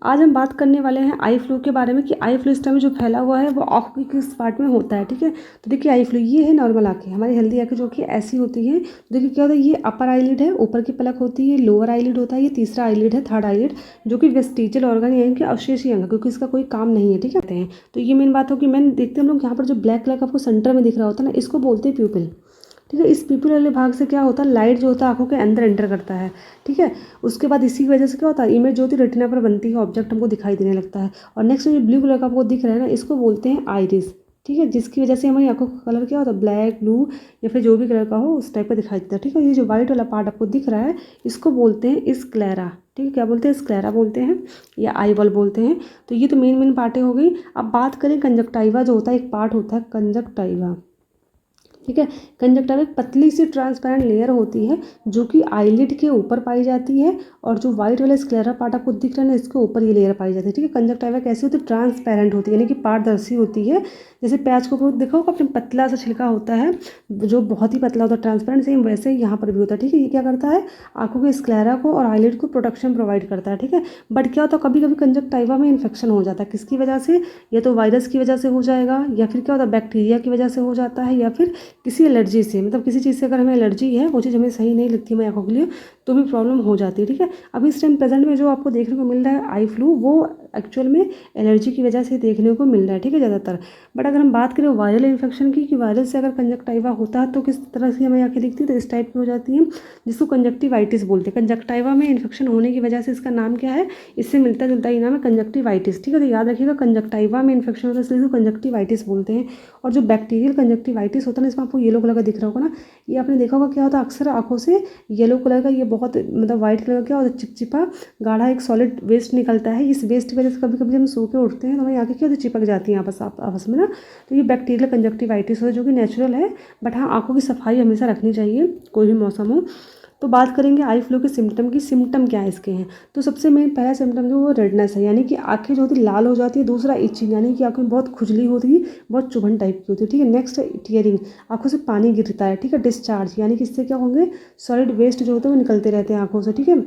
आज हम बात करने वाले हैं आई फ्लू के बारे में कि आई फ्लू इस टाइम जो फैला हुआ है वो आँख के किस पार्ट में होता है। ठीक है, तो देखिए आई फ्लू ये है नॉर्मल आँखें, हमारी हेल्दी आँखें जो कि ऐसी होती हैं। तो देखिए क्या होता है, ये अपर आईलिड है, ऊपर की पलक होती है, लोअर आईलिड होता है, ये तीसरा आईलिड है, थर्ड आईलिड, जो कि वेस्टिजियल ऑर्गन यानी कि अवशेषी अंग है, क्योंकि इसका कोई काम नहीं है। ठीक है, तो ये मेन बात होगी। मैंने देखते हैं हम लोग यहाँ पर जो ब्लैक कलर का आपको सेंटर में दिख रहा होता है ना, इसको बोलते हैं प्यूपिल। ठीक है, इस पीपल वाले भाग से क्या होता है, लाइट जो होता है आंखों के अंदर एंटर करता है। ठीक है, उसके बाद इसी की वजह से क्या होता है, इमेज जो होती है रेटिना पर बनती है, ऑब्जेक्ट हमको दिखाई देने लगता है। और नेक्स्ट जो ब्लू कलर का आपको दिख रहा है ना, इसको बोलते हैं आइरिस। ठीक है, जिसकी वजह से हमारी आंखों का कलर क्या होता है, ब्लैक, ब्लू या फिर जो भी कलर का हो उस टाइप का दिखाई देता है। ठीक है, ये जो व्हाइट वाला पार्ट आपको दिख रहा है इसको बोलते हैं स्क्लेरा। ठीक है, क्या बोलते हैं, स्क्लेरा बोलते हैं या आई बॉल बोलते हैं। तो ये तो मेन पार्टें हो गई। अब बात करें कंजक्टाइवा जो होता है, एक पार्ट होता है कंजक्टाइवा। ठीक है, कंजक्टिवा एक पतली सी ट्रांसपेरेंट लेयर होती है जो कि आईलिड के ऊपर पाई जाती है, और जो व्हाइट वाला स्क्लेरा पार्ट आपको दिख रहा है ना, इसके ऊपर ये लेयर पाई जाती है। ठीक है, कंजक्टिवा कैसी होती है, ट्रांसपेरेंट होती है, यानी कि पारदर्शी होती है। जैसे प्याज को देखा होगा अपने, पतला सा छिलका होता है जो बहुत ही पतला होता है, ट्रांसपेरेंट, सेम वैसे ही यहाँ पर भी होता है। ठीक है, ये क्या करता है, आंखों के स्क्लेरा को और आईलिड को प्रोटेक्शन प्रोवाइड करता है। ठीक है, बट क्या होता है, कभी कभी कंजक्टिवा में इन्फेक्शन हो जाता है, किसकी वजह से, या तो वायरस की वजह से हो जाएगा, या फिर क्या होता है बैक्टीरिया की वजह से हो जाता है, या फिर किसी एलर्जी से, मतलब किसी चीज़ से अगर हमें एलर्जी है, वो चीज़ हमें सही नहीं लगती हमारी आंखों के लिए, तो भी प्रॉब्लम हो जाती है। ठीक है, अब इस टाइम प्रेजेंट में जो आपको देखने को मिल रहा है आई फ्लू, वो एक्चुअल में एलर्जी की वजह से देखने को मिल रहा है। ठीक है, ज़्यादातर। बट अगर हम बात करें वायरल इन्फेक्शन की, कि वायरस से अगर कंजक्टिवा होता है तो किस तरह से हमें आंखें दिखती है, तो इस टाइप की हो जाती है, जिसको कंजक्टिवाइटिस बोलते हैं। कंजक्टिवा में इन्फेक्शन होने की वजह से इसका नाम क्या है, इससे मिलता जुलता ही नाम है, कंजक्टिवाइटिस। ठीक है, तो याद रखिएगा, कंजक्टिवा में इन्फेक्शन होता है इसलिए इसको कंजक्टिवाइटिस बोलते हैं। और जो बैक्टीरियल कंजक्टिवाइटिस होता है ना, इसमें आपको येलो कलर का दिख रहा होगा ना, ये आपने देखा होगा क्या होता है, अक्सर आंखों से येलो कलर का, ये बहुत मतलब वाइट कलर का क्या होता है, चिपचिपा गाढ़ा एक सॉलिड वेस्ट निकलता है। इस वेस्ट की वजह से कभी कभी हम सो के उठते हैं तो हमारी आंखें क्या होती है, चिपक जाती हैं आपस आपस में ना। तो ये बैक्टीरियल कंजक्टिवाइटिस होता है जो कि नेचुरल है, बट हाँ आंखों की सफाई हमेशा रखनी चाहिए कोई भी मौसम हो। तो बात करेंगे आई फ्लू के सिम्टम की, सिम्टम क्या है इसके हैं। तो सबसे मेन पहला सिम्टम जो वो रेडनेस है, यानी कि आंखें जो होती है लाल हो जाती है। दूसरा इचिंग, यानी कि आंखों में बहुत खुजली होती है, बहुत चुभन टाइप की होती है। ठीक है, नेक्स्ट टीयरिंग, आंखों से पानी गिरता है। ठीक है, डिस्चार्ज, यानी कि इससे क्या होंगे, सॉलिड वेस्ट जो होते हैं वो निकलते रहते हैं आंखों से। ठीक है,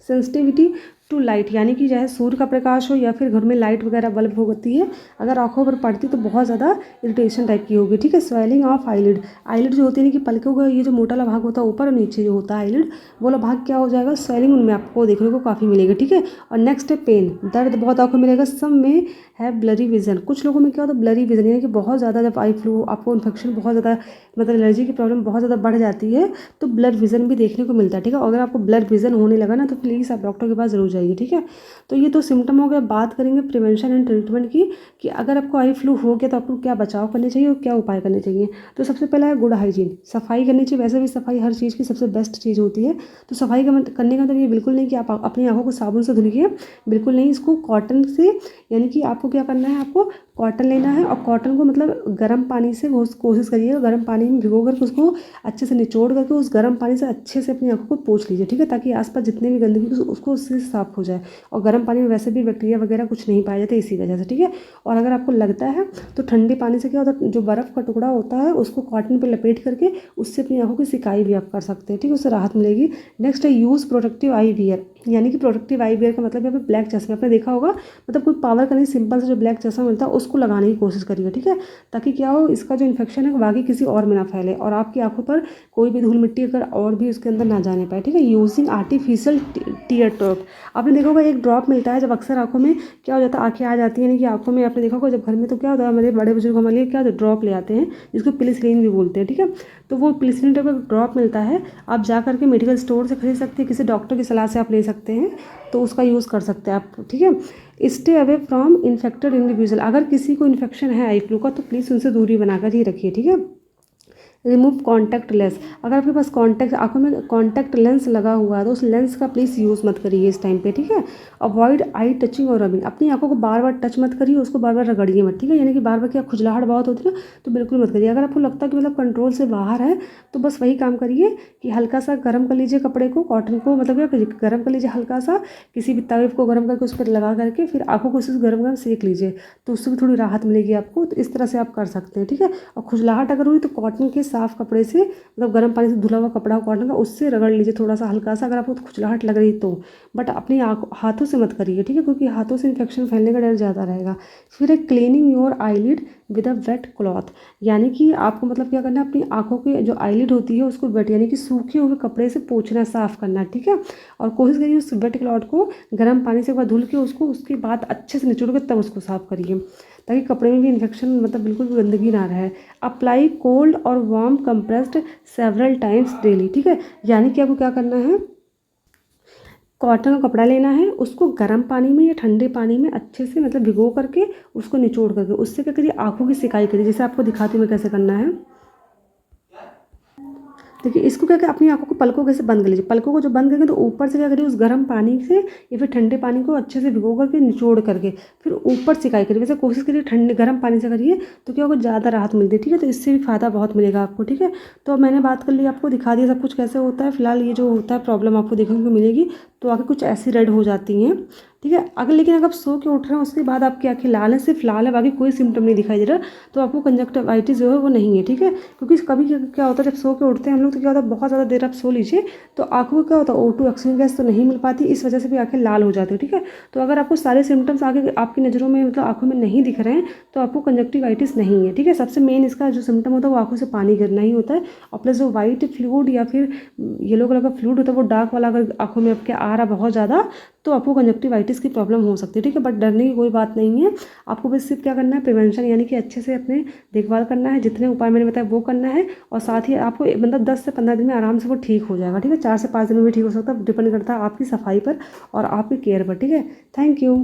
सेंसिटिविटी टू लाइट, यानी कि चाहे सूर्य का प्रकाश हो या फिर घर में लाइट वगैरह बल्ब होती है, अगर आंखों पर पड़ती तो बहुत ज़्यादा इरिटेशन टाइप की होगी। ठीक है, स्वेलिंग ऑफ आईलिड, आईलिड जो होती है ना कि पलकों का ये जो मोटा वाला भाग होता है ऊपर और नीचे जो होता है आईलिड, वो वाला भाग क्या हो जाएगा, स्वेलिंग उनमें आपको देखने को काफ़ी मिलेगी। ठीक है, और नेक्स्ट है पेन, दर्द बहुत आंखों में मिलेगा। सब में है ब्लरी विजन, कुछ लोगों में क्या होता है ब्लरी विजन, यानी कि बहुत ज़्यादा जब आई फ्लू आपको इन्फेक्शन बहुत ज़्यादा, मतलब एलर्जी की प्रॉब्लम बहुत ज़्यादा बढ़ जाती है, तो ब्लर विजन भी देखने को मिलता है। ठीक है, अगर आपको ब्लर विजन होने लगा ना, तो प्लीज़ आप डॉक्टर के पास जरूर जाइए। ठीक है, तो ये तो सिम्टम हो गया। बात करेंगे प्रिवेंशन एंड ट्रीटमेंट की, कि अगर आपको आई फ्लू हो गया तो आपको क्या बचाव करने चाहिए और क्या उपाय करने चाहिए। तो सबसे पहला है गुड हाइजीन, सफाई करनी चाहिए। वैसे भी सफाई हर चीज़ की सबसे बेस्ट चीज़ होती है। तो सफाई करने का मतलब ये बिल्कुल नहीं कि आप अपनी आंखों को साबुन से धुलिए, बिल्कुल नहीं। इसको कॉटन से, यानी कि आपको क्या करना है, आपको कॉटन लेना है, और कॉटन को मतलब गर्म पानी से कोशिश करिएगा, गर्म पानी में भिगो करके उसको अच्छे से निचोड़ करके उस गर्म पानी से अच्छे से अपनी आंखों को पोंछ लीजिए। ठीक है, ताकि आसपास जितने भी गंदगी उसको उससे साफ हो जाए। और गर्म पानी में वैसे भी बैक्टीरिया वगैरह कुछ नहीं पाए जाते इसी वजह से। ठीक है, और अगर आपको लगता है तो ठंडे पानी से क्या होता है, जो बर्फ़ का टुकड़ा होता है उसको कॉटन पर लपेट करके उससे अपनी आंखों की सिकाई भी आप कर सकते हैं। ठीक है, उससे राहत मिलेगी। नेक्स्ट है यूज़ प्रोटेक्टिव आई वियर, यानी कि प्रोटेक्टिव आई वियर का मतलब यहाँ पे ब्लैक चश्मे, आपने देखा होगा, मतलब कोई पावर का नहीं, सिंपल से जो ब्लैक चश्मा मिलता है उसको लगाने की कोशिश करिए। ठीक है, ताकि क्या हो, इसका जो इन्फेक्शन है बाकी किसी और में ना फैले, और आपकी आंखों पर कोई भी धूल मिट्टी अगर और भी उसके अंदर ना जाने पाए। ठीक है, यूजिंग आर्टिफिशियल टीयर ड्रॉप, आपने देखा होगा एक ड्रॉप मिलता है, जब अक्सर आंखों में क्या हो जाता है, आंखें आ जाती हैं, यानी कि आंखों में, आपने देखा होगा जब घर में तो क्या होता है, हमारे बड़े बुजुर्ग हमारे लिए क्या ड्रॉप ले आते हैं, जिसको पिलिसरीन भी बोलते हैं। ठीक है, तो वो पिलिसरीन टाइप का ड्रॉप मिलता है, आप जा करके मेडिकल स्टोर से खरीद सकते हैं, किसी डॉक्टर की सलाह से आप ले सकते हैं, तो उसका यूज़ कर सकते हैं आप। ठीक है, stay away from infected individual, अगर किसी को इन्फेक्शन है आई फ्लू का तो प्लीज़ उनसे दूरी बनाकर ही रखिए। ठीक है, रिमूव कॉन्टैक्ट लेंस, अगर आपके पास कॉन्टैक्ट आंखों में कॉन्टैक्ट लेंस लगा हुआ है तो उस लेंस का प्लीज़ यूज़ मत करिए इस टाइम पे। ठीक है, अवॉइड आई टचिंग और रबिंग, अपनी आंखों को बार बार टच मत करिए, उसको बार बार रगड़िए मत। ठीक है, यानी कि बार बार क्या खुजलाहट बहुत होती है ना, तो बिल्कुल मत करिए। अगर आपको लगता है कि मतलब कंट्रोल से बाहर है तो बस वही काम करिए कि हल्का सा गर्म कर लीजिए कपड़े को, कॉटन को, मतलब क्या करिए, गर्म कर लीजिए हल्का सा, किसी भी तवे को गर्म करके उस पर लगा करके फिर आंखों को उसी से गर्म गर्म सेक लीजिए, तो उससे भी थोड़ी राहत मिलेगी आपको। तो इस तरह से आप कर सकते हैं। ठीक है, और खुजलाहट अगर हुई तो कॉटन के साफ़ कपड़े से, मतलब गर्म पानी से धुला हुआ कपड़ा हो कॉटन का, उससे रगड़ लीजिए थोड़ा सा हल्का सा, अगर आपको खुजलाहट लग रही तो। बट अपनी हाथों से मत करिए, ठीक है, क्योंकि हाथों से इन्फेक्शन फैलने का डर ज़्यादा रहेगा। फिर है cleaning your eyelid with a wet cloth, यानी कि आपको मतलब क्या करना है, अपनी आँखों की जो आईलिड होती है उसको वेट यानी कि सूखे हुए कपड़े से पोंछना, साफ़ करना, ठीक है। और कोशिश करिए उस वेट क्लॉथ को गर्म पानी से एक बार धुल के उसको उसके बाद अच्छे से निचोड़ के तब उसको साफ़ करिए, ताकि कपड़े में भी इन्फेक्शन मतलब बिल्कुल भी गंदगी ना रहे। अप्लाई कोल्ड और warm compressed several times daily, ठीक है, यानी कि आपको क्या करना है, कॉटन का कपड़ा लेना है, उसको गर्म पानी में या ठंडे पानी में अच्छे से मतलब भिगो करके उसको निचोड़ करके उससे क्या करिए, आँखों की सिकाई करिए, जैसे आपको दिखाती हूँ मैं कैसे करना है। देखिए इसको क्या अपनी आँखों को पलकों कैसे बंद कर लीजिए, पलकों को जो बंद करेंगे तो ऊपर से क्या करिए, उस गर्म पानी से या फिर ठंडे पानी को अच्छे से भिगो करके निचोड़ करके फिर ऊपर सिकाई करिए। वैसे कोशिश करिए ठंडे गर्म पानी से करिए तो क्या होगा, ज़्यादा राहत मिलती है, ठीक है। तो इससे भी फ़ायदा बहुत मिलेगा आपको, ठीक है। तो अब मैंने बात कर ली, आपको दिखा दिया सब कुछ कैसे होता है। फिलहाल ये जो होता है प्रॉब्लम आपको देखने को मिलेगी, तो आँखें कुछ ऐसी रेड हो जाती हैं, ठीक है। अगर लेकिन अगर आप सो के उठ रहे हैं उसके बाद आपकी आँखें लाल है, सिर्फ लाल है, बाकी कोई सिम्टम नहीं दिखाई दे रहा, तो आपको कंजक्टिवाइटिस जो है वो नहीं है, ठीक है। क्योंकि कभी क्या होता है, जब सो के उठते हैं हम लोग तो क्या होता है, बहुत ज़्यादा देर आप सो लीजिए तो आँखों को क्या होता है, O2 ऑक्सीजन गैस तो नहीं मिल पाती, इस वजह से भी आँखें लाल हो जाती है, ठीक है। तो अगर आपको सारे सिम्टम्स आगे आपकी नज़रों में मतलब आँखों में नहीं दिख रहे हैं तो आपको कंजक्टिवाइटिस नहीं है, ठीक है। सबसे मेन इसका जो सिम्टम होता है वो आँखों से पानी गिरना ही होता है, और प्लस जो वाइट फ्लूइड या फिर येलो कलर का फ्लूइड होता है वो डार्क वाला अगर आँखों में आपके आ रहा बहुत ज़्यादा तो आपको कंजक्टिवाइटिस की प्रॉब्लम हो सकती है, ठीक है। बट डरने की कोई बात नहीं है, आपको बस सिर्फ क्या करना है, प्रिवेंशन यानी कि अच्छे से अपने देखभाल करना है, जितने उपाय मैंने बताया वो करना है, और साथ ही आपको मतलब 10 से 15 दिन में आराम से वो ठीक हो जाएगा, ठीक है। 4 से 5 दिन में भी ठीक हो सकता है, डिपेंड करता है आपकी सफाई पर और आपकी केयर पर, ठीक है। Thank you.